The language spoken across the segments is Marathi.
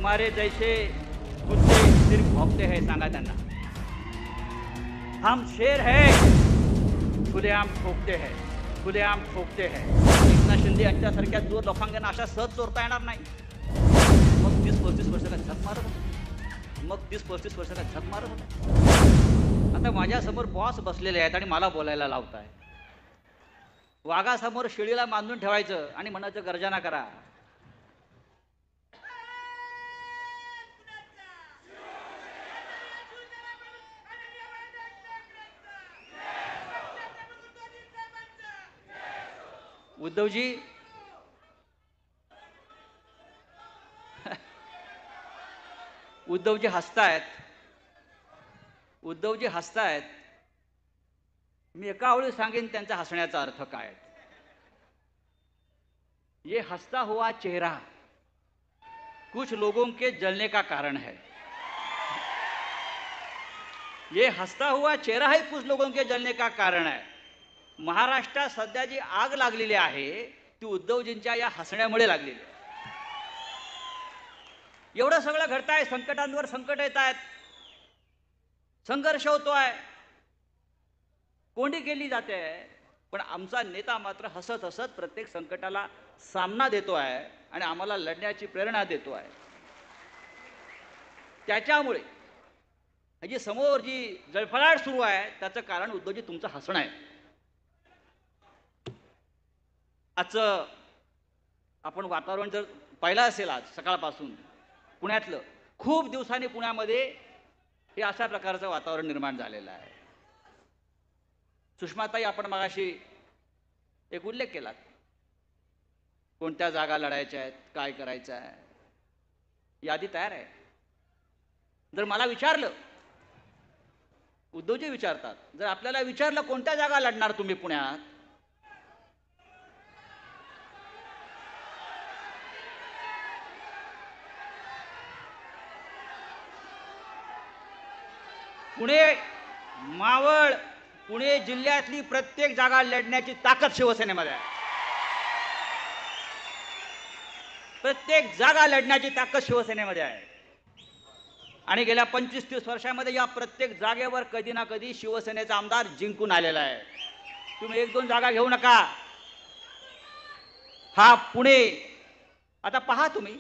तुम्हारे जैसे कुत्ते सिर्फ भौंकते हैं, सांगा त्यांना. हम शेर है, खुलेआम ठोकते हैं, खुलेआम ठोकते हैं. एकनाथ शिंदे यांच्यासारख्या जोर लोकांना अशा सहज चोरता येणार नाही. मग 30-35 वर्षाला झक मारत होते. मग 30-35 वर्षाला झक मारत होते. आता माझ्यासमोर बॉस बसलेले आहेत आणि मला बोलायला लावताय. वाघासमोर शेळीला बांधून ठेवायचं आणि म्हणायचं गर्जना करा. उद्धवजी उद्धवजी हसतायत. उद्धवजी हसतायत. मी एका वेळी सांगेन त्यांचा हसण्याचा अर्थ काय. ये हंसता हुआ चेहरा कुछ लोगों के जलने का कारण है. ये हंसता हुआ चेहरा ही कुछ लोगों के जलने का कारण है. महाराष्ट्रात सध्या जी आग लागलेली आहे ती उद्धवजींच्या या हसण्यामुळे लागलेली आहे. एवढं सगळं घडताय, संकटांवर संकट येत आहेत, संघर्ष होतोय, कोंडी केली जाते, पण आमचा नेता मात्र हसत हसत प्रत्येक संकटाला सामना देतो आहे आणि आम्हाला लढण्याची प्रेरणा देतो आहे. त्याच्यामुळे जी समोर जी जळफळाट सुरू आहे त्याचं कारण उद्धवजी तुमचं हसणं आहे. आजचं आपण वातावरण जर पाहिलं असेल, आज सकाळपासून पुण्यातलं, खूप दिवसांनी पुण्यामध्ये हे अशा प्रकारचं वातावरण निर्माण झालेलं आहे. सुषमाताई, आपण मगाशी एक उल्लेख केला, कोणत्या जागा लढायच्या आहेत, काय करायचं आहे, यादी तयार आहे. जर मला विचारलं, उद्धवजी विचारतात, जर आपल्याला विचारलं कोणत्या जागा लढणार तुम्ही पुण्यात, पुणे, मावळ, पुणे जिल्ह्यातली प्रत्येक जागा लढण्याची ताकद शिवसेनेमध्ये आहे. प्रत्येक जागा लढण्याची ताकद शिवसेनेमध्ये आहे. आणि गेल्या 25-30 वर्षामध्ये या प्रत्येक जागेवर कधी ना कधी शिवसेनेचा आमदार जिंकून आलेला आहे. तुम्ही 1-2 जागा घेऊ नका. हा पुणे, आता पहा तुम्ही,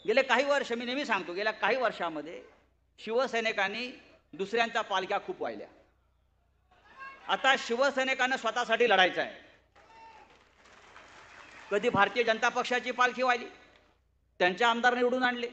गेले काही वर्ष, मी नेहमी सांगतो, गेल्या काही वर्षामध्ये शिवसैनिकांनी दुसऱ्यांच्या पालख्या खूप वाहिल्या. आता शिवसैनिकांना स्वतःसाठी लढायचं आहे. कधी भारतीय जनता पक्षाची पालखी वाहिली, त्यांचे आमदार निवडून आणले.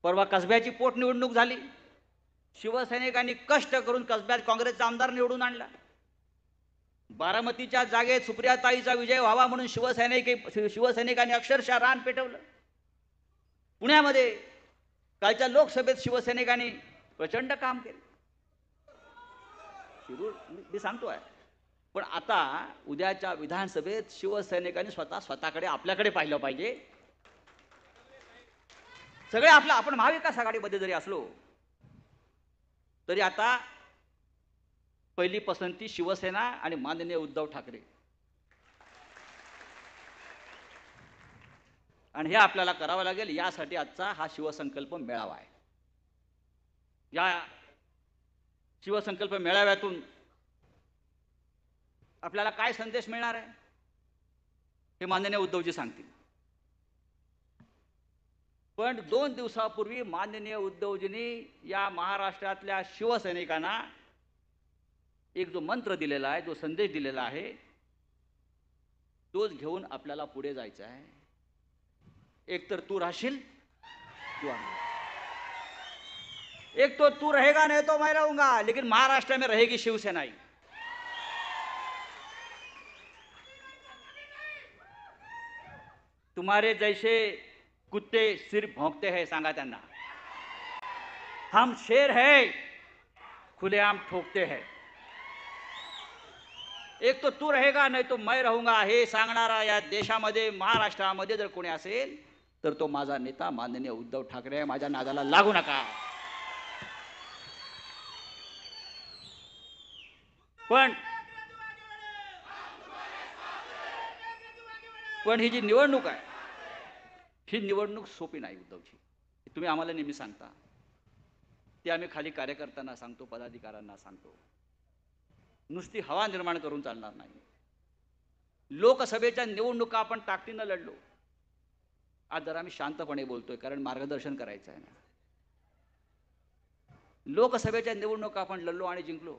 परवा कसब्याची पोटनिवडणूक झाली, शिवसैनिकांनी कष्ट करून कसब्यात काँग्रेसचा आमदार निवडून आणला. बारामतीच्या जागेत सुप्रियाताईचा विजय व्हावा म्हणून शिवसैनिकांनी अक्षरशः रान पेटवलं. पुण्यामध्ये कालच्या लोकसभेत शिवसैनिकांनी प्रचंड काम केले. मी सांगतोय, पण आता उद्याच्या विधानसभेत शिवसैनिकांनी स्वतःकडे, आपल्याकडे पाहिलं पाहिजे. सगळे आपण महाविकास आघाडीमध्ये जरी असलो तरी आता पहिली पसंती शिवसेना आणि माननीय उद्धव ठाकरे. आणि हे आपल्याला करावं लागेल. यासाठी आजचा हा शिवसंकल्प मेळावा आहे. या शिवसंकल्प मेळाव्यातून आपल्याला काय संदेश मिळणार आहे हे माननीय उद्धवजी सांगतील. पण 2 दिवसापूर्वी माननीय उद्धवजींनी या महाराष्ट्रातल्या शिवसैनिकांना एक जो मंत्र दिलेला आहे, जो संदेश दिलेला आहे, तोच घेऊन आपल्याला पुढे जायचं आहे. एक तर तू राहशील, एक तो तू रहेगा नहीं तो मैं रहूंगा, लेकिन महाराष्ट्र में रहेगी शिवसेना ही. तुम्हारे जैसे कुत्ते सिर्फ भौंकते हैं, सांगा त्यांना. हम शेर है, खुलेआम ठोकते हैं. एक तो तू रहेगा नहीं तो मैं रहूंगा हे सांगणारा या देशामध्ये, महाराष्ट्रामध्ये जर कोणी असेल तर तो माझा नेता माननीय उद्धव ठाकरे आहे. माझ्या नादाला लागू नका. पण ही जी निवडणूक आहे, ही निवडणूक सोपी नाही उद्धवजी, तुम्ही आम्हाला नेहमी सांगता, ते आम्ही खाली कार्यकर्त्यांना सांगतो, पदाधिकाऱ्यांना सांगतो. नुसती हवा निर्माण करून चालणार नाही. लोकसभेच्या निवडणुका आपण ताकदीनं लढलो. आज जरा आम्ही शांतपणे बोलतोय कारण मार्गदर्शन करायचं आहे ना. लोकसभेच्या निवडणुका आपण लढलो आणि जिंकलो.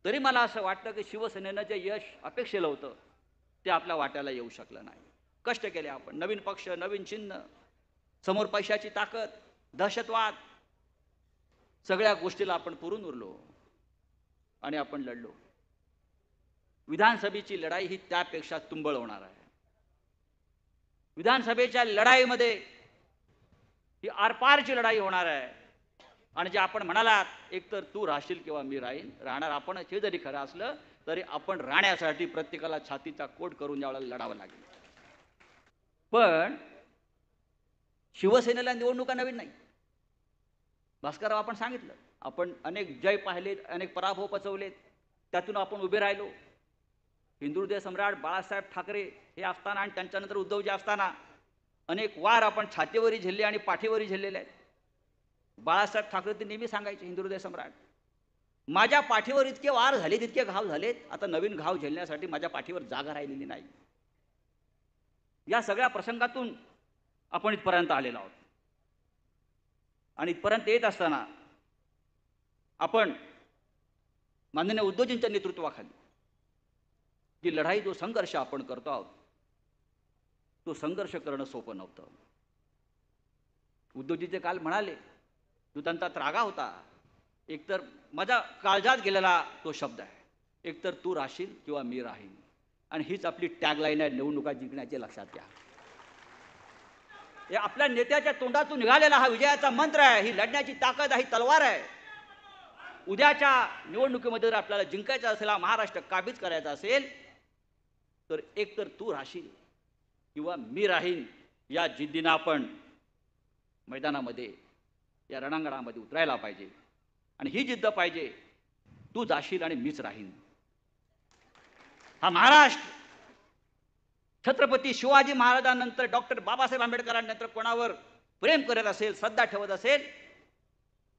तरी मला असं वाटतं की शिवसेनेनं जे यश अपेक्षेलं होतं ते आपल्या वाट्याला येऊ शकलं नाही. कष्ट केले आपण, नवीन पक्ष, नवीन चिन्ह, समोर पैशाची ताकद, दहशतवाद, सगळ्या गोष्टीला आपण पुरून उरलो आणि आपण लढलो. विधानसभेची लढाई ही त्यापेक्षा तुंबळ होणार आहे. विधानसभेच्या लढाईमध्ये ही आरपारची लढाई होणार आहे. आणि जे आपण म्हणालात, एकतर तू राहशील किंवा मी राहीन, राहणार आपण, हे जरी खरं असलं तरी आपण राहण्यासाठी प्रत्येकाला छातीचा कोट करून यावेळेला लढावं लागेल. पण शिवसेनेला निवडणुका नवीन नाही. भास्करराव आपण सांगितलं, आपण अनेक जय पाहिलेत, अनेक पराभव पचवलेत, त्यातून आपण उभे राहिलो. हिंदुहृदय सम्राट बाळासाहेब ठाकरे हे असताना आणि त्यांच्यानंतर उद्धवजी असताना अनेक वार आपण छातीवरही झेलले आणि पाठीवरही झेललेले आहेत. बाळासाहेब ठाकरे ते नेहमी सांगायचे, हिंदुहृदय सम्राट, माझ्या पाठीवर इतके वार झालेत, इतके घाव झालेत, आता नवीन घाव झेलण्यासाठी माझ्या पाठीवर जागा राहिलेली नाही. या सगळ्या प्रसंगातून आपण इथपर्यंत आलेलो आहोत. आणि इथपर्यंत येत असताना आपण माननीय उद्धवजींच्या नेतृत्वाखाली जी लढाई, जो संघर्ष आपण करतो आहोत, तो संघर्ष करणं सोपं नव्हतं. उद्धवजीचे काल म्हणाले, जो त्यांचा त्रागा होता, एकतर माझ्या काळजात गेलेला तो शब्द आहे, एकतर तू राहशील किंवा मी राहीन. आणि हीच आपली टॅगलाईन आहे निवडणुका जिंकण्याचे, लक्षात घ्या. हे आपल्या नेत्याच्या तोंडातून निघालेला हा विजयाचा मंत्र आहे, ही लढण्याची ताकद आहे, ही तलवार आहे. उद्याच्या निवडणुकीमध्ये जर आपल्याला जिंकायचं असेल, हा महाराष्ट्र काबीज करायचा असेल, तर एकतर तू राहशील किंवा मी राहीन, या जिद्दीनं आपण मैदानामध्ये, या रणांगणामध्ये उतरायला पाहिजे. आणि ही जिद्द पाहिजे, तू जाशील आणि मीच राहीन. हा महाराष्ट्र छत्रपती शिवाजी महाराजांनंतर, डॉक्टर बाबासाहेब आंबेडकरांनंतर कोणावर प्रेम करत असेल, श्रद्धा ठेवत असेल,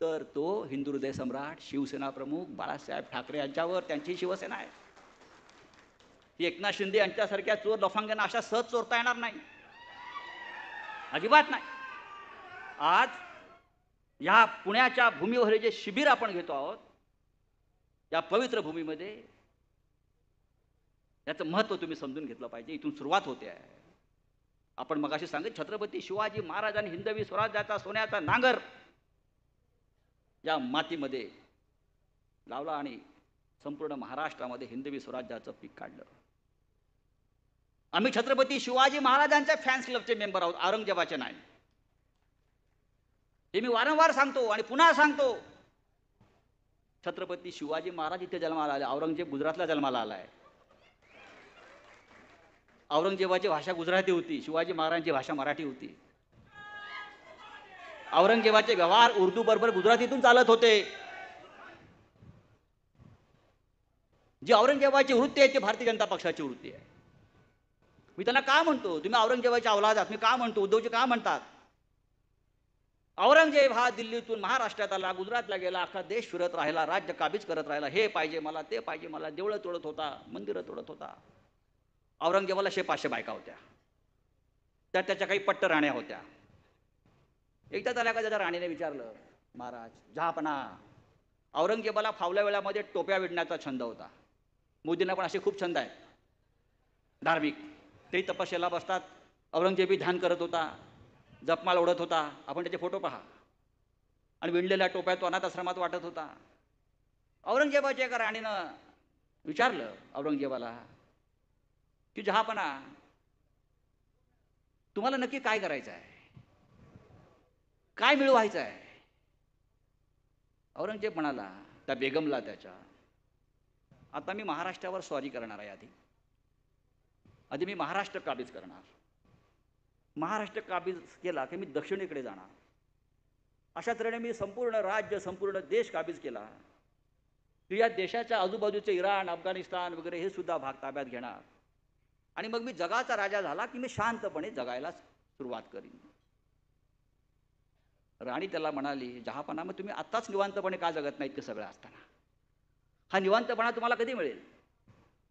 तर तो हिंदुहृदय सम्राट, शिवसेना प्रमुख बाळासाहेब ठाकरे यांच्यावर, त्यांची शिवसेना आहे. ही एकनाथ शिंदे यांच्यासारख्या चोर लफंग्यांना अशा सहज चोरता येणार नाही, अजिबात नाही. आज या पुण्याच्या भूमीवर जे शिबिर आपण घेतो आहोत, या पवित्र भूमीमध्ये, याचं महत्त्व तुम्ही समजून घेतलं पाहिजे. इथून सुरुवात होते आहे. आपण मगाशी सांगितलं, छत्रपती शिवाजी महाराजांनी हिंदवी स्वराज्याचा सोन्याचा नांगर या मातीमध्ये लावला आणि संपूर्ण महाराष्ट्रामध्ये हिंदवी स्वराज्याचं पीक काढलं. आम्ही छत्रपती शिवाजी महाराजांच्या फॅन्स क्लबचे मेंबर आहोत, औरंगजेबाचे नाही. हे मी वारंवार सांगतो आणि पुन्हा सांगतो. छत्रपती शिवाजी महाराज इथे जन्माला आले, औरंगजेब गुजरातला जन्माला आलाय. औरंगजेबाची भाषा गुजराती होती, शिवाजी महाराजांची भाषा मराठी होती. औरंगजेबाचे व्यवहार उर्दू बरोबर गुजरातीतून चालत होते. जी औरंगजेबाची वृत्ती आहे ती भारतीय जनता पक्षाची वृत्ती आहे. मी त्यांना का म्हणतो, तुम्ही औरंगजेबाची औलाद आहात, मी का म्हणतो, उद्धवजी का म्हणतात? औरंगजेब हा दिल्लीतून महाराष्ट्रात आला, गुजरातला गेला, अख्खा देश फिरत राहिला, राज्य काबीज करत राहिला. हे पाहिजे मला, ते पाहिजे मला, देवळं तोडत होता, मंदिरं तोडत होता. औरंगजेबाला 500 बायका होत्या, त्याच्या काही पट्ट राण्या होत्या. एकदा त्याला त्याच्या राणीने विचारलं, महाराज जहापना, औरंगजेबाला फावल्या वेळामध्ये टोप्या विणण्याचा छंद होता. मोदींना पण असे खूप छंद आहेत धार्मिक. तेही तपश्चर्येला बसतात. औरंगजेबी ध्यान करत होता, जपमाळ ओढत होता. आपण त्याचे फोटो पहा. आणि विणलेल्या टोप्या तो अनाथ आश्रमात वाटत होता. औरंगजेबाच्या एका राणीनं विचारलं औरंगजेबाला की जहापना, तुम्हाला नक्की काय करायचं आहे, काय मिळवायचं आहे? औरंगजेब म्हणाला त्या बेगमला त्याच्या, आता मी महाराष्ट्रावर स्वारी करणार आहे. आधी मी महाराष्ट्र काबीज करणार. महाराष्ट्र काबीज केला की मी दक्षिणेकडे जाणार. अशा तऱ्हेने मी संपूर्ण राज्य, संपूर्ण देश काबीज केला की या देशाच्या आजूबाजूचे इराण, अफगाणिस्तान वगैरे हे सुद्धा भाग ताब्यात घेणार. आणि मग मी जगाचा राजा झाला की मी शांतपणे जगायला सुरुवात करीन. राणी त्याला म्हणाली, जहापना, मग तुम्ही आत्ताच निवांतपणे का जगत नाहीत ते सगळं असताना? हा निवांतपणा तुम्हाला कधी मिळेल?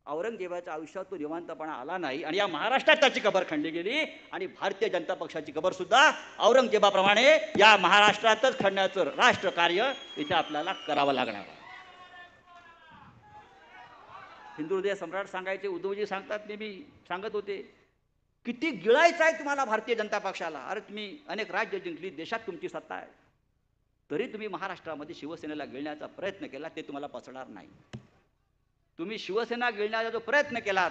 औरंगजेबाच्या आयुष्यात तो निवांतपणा आला नाही आणि या महाराष्ट्रात त्याची कबर खणली गेली आणि भारतीय जनता पक्षाची कबर सुद्धा औरंगजेबाप्रमाणे या महाराष्ट्रातच खणण्याचं राष्ट्रकार्य इथे आपल्याला करावं लागणार आहे. हिंदू हृदय सम्राट सांगायचे, उद्धवजी सांगतात, नेहमी सांगत होते, किती गिळायचं आहे तुम्हाला भारतीय जनता पक्षाला? अरे तुम्ही अनेक राज्य जिंकली, देशात तुमची सत्ता आहे, तरी तुम्ही महाराष्ट्रामध्ये शिवसेनेला गिळण्याचा प्रयत्न केला, ते तुम्हाला पचणार नाही. तुम्ही शिवसेना गिळण्याचा जो प्रयत्न केलात,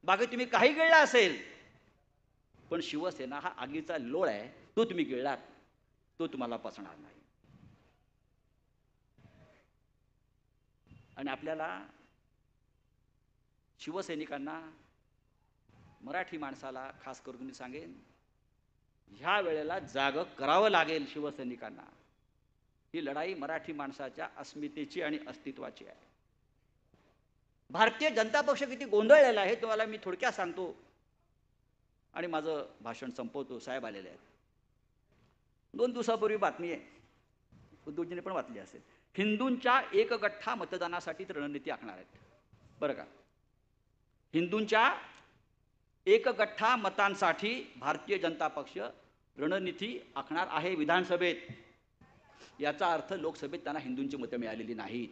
बाकी तुम्ही काही गिळला असेल, पण शिवसेना हा आगीचा लोळ आहे, तो तुम्ही गिळलात, तो तुम्हाला पचणार नाही. आणि आपल्याला शिवसैनिकांना, मराठी माणसाला खास करून मी सांगेन, ह्या वेळेला जागं करावं लागेल शिवसैनिकांना. ही लढाई मराठी माणसाच्या अस्मितेची आणि अस्तित्वाची आहे. भारतीय जनता पक्ष किती गोंधळलेला आहे तुम्हाला मी थोडक्यात सांगतो आणि माझं भाषण संपवतो. साहेब आलेले आहेत. 2 दिवसापूर्वी बातमी आहे, उद्धवजीने पण वाचली असेल, हिंदूंच्या एकगठ्ठा मतदानासाठी रणनीती आखणार आहेत. बरं का, हिंदूंच्या एकगठ्ठा मतांसाठी भारतीय जनता पक्ष रणनीती आखणार आहे विधानसभेत. याचा अर्थ लोकसभेत त्यांना हिंदूंची मतं मिळालेली नाहीत.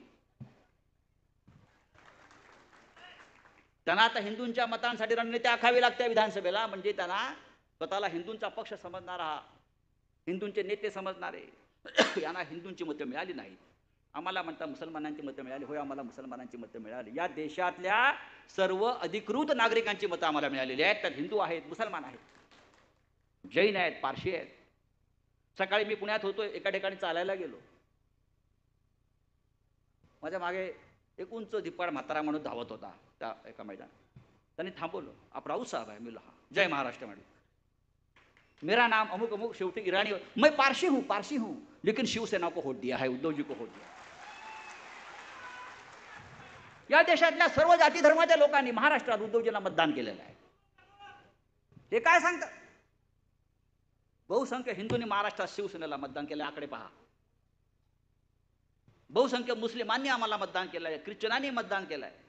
त्यांना आता हिंदूंच्या मतांसाठी रणनीती आखावी लागते विधानसभेला. म्हणजे त्यांना स्वतःला हिंदूंचा पक्ष समजणारा, हिंदूंचे नेते समजणारे, यांना हिंदूंची मतं मिळाली नाहीत. आम्हाला म्हणता मुसलमानांची मतं मिळाली. होय, आम्हाला मुसलमानांची मतं मिळाली. या देशातल्या सर्व अधिकृत नागरिकांची मतं आम्हाला मिळालेली आहेत. त्यात हिंदू आहेत, मुसलमान आहेत, जैन आहेत, पारशी आहेत. सकाळी मी पुण्यात होतो, एका ठिकाणी चालायला गेलो. माझ्या मागे एक उंच धिप्पाड म्हातारा माणूस धावत होता त्या एका मैदानात. त्यांनी थांबवलं. आप राऊत साहब आहे? मी हाँ, जय महाराष्ट्र म्हणे. मेरा नाम अमुक अमुक, शेवटी ईरानी, मैं पारसी हूँ लेकिन शिवसेना को वोट दिया है, उद्धव जी को वोट दिया. या देशातल्या सर्व जाती धर्माच्या लोकांनी महाराष्ट्रात उद्धवजींना मतदान केलेलं आहे. हे काय सांगतात? बहुसंख्य हिंदूंनी महाराष्ट्रात शिवसेनेला मतदान केलं. आकडे पहा. बहुसंख्य मुस्लिमांनी आम्हाला मतदान केलं आहे, ख्रिश्चनांनी मतदान केलं आहे,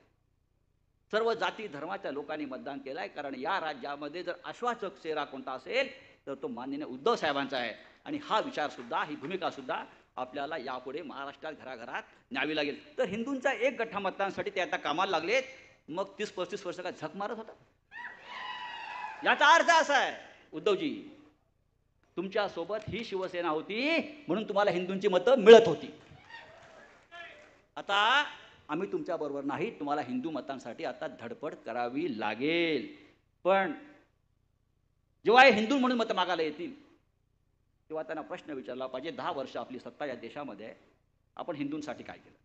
सर्व जाती धर्माच्या लोकांनी मतदान केलं आहे. कारण या राज्यामध्ये जर आश्वासक चेहरा कोणता असेल तर तो माननीय उद्धव साहेबांचा आहे. आणि हा विचारसुद्धा, ही भूमिकासुद्धा आपल्याला यापुढे महाराष्ट्रात घराघरात न्यावी लागेल. तर हिंदूंचा एक गठ्ठा मतदानासाठी ते आता कामाला लागलेत. मग 30-35 वर्ष का झक मारत होता? याचा अर्थ असा आहे, उद्धवजी, तुमच्या सोबत ही शिवसेना होती म्हणून तुम्हाला हिंदूंची मतं मिळत होती. आता आम्ही तुमच्या बरोबर नाही, तुम्हाला हिंदू मतांसाठी आता धडपड करावी लागेल. पण जेव्हा हे हिंदू म्हणून मतं मागायला येतील तेव्हा त्यांना प्रश्न विचारला पाहिजे, 10 वर्ष आपली सत्ता या देशामध्ये, आपण हिंदूंसाठी काय केलं?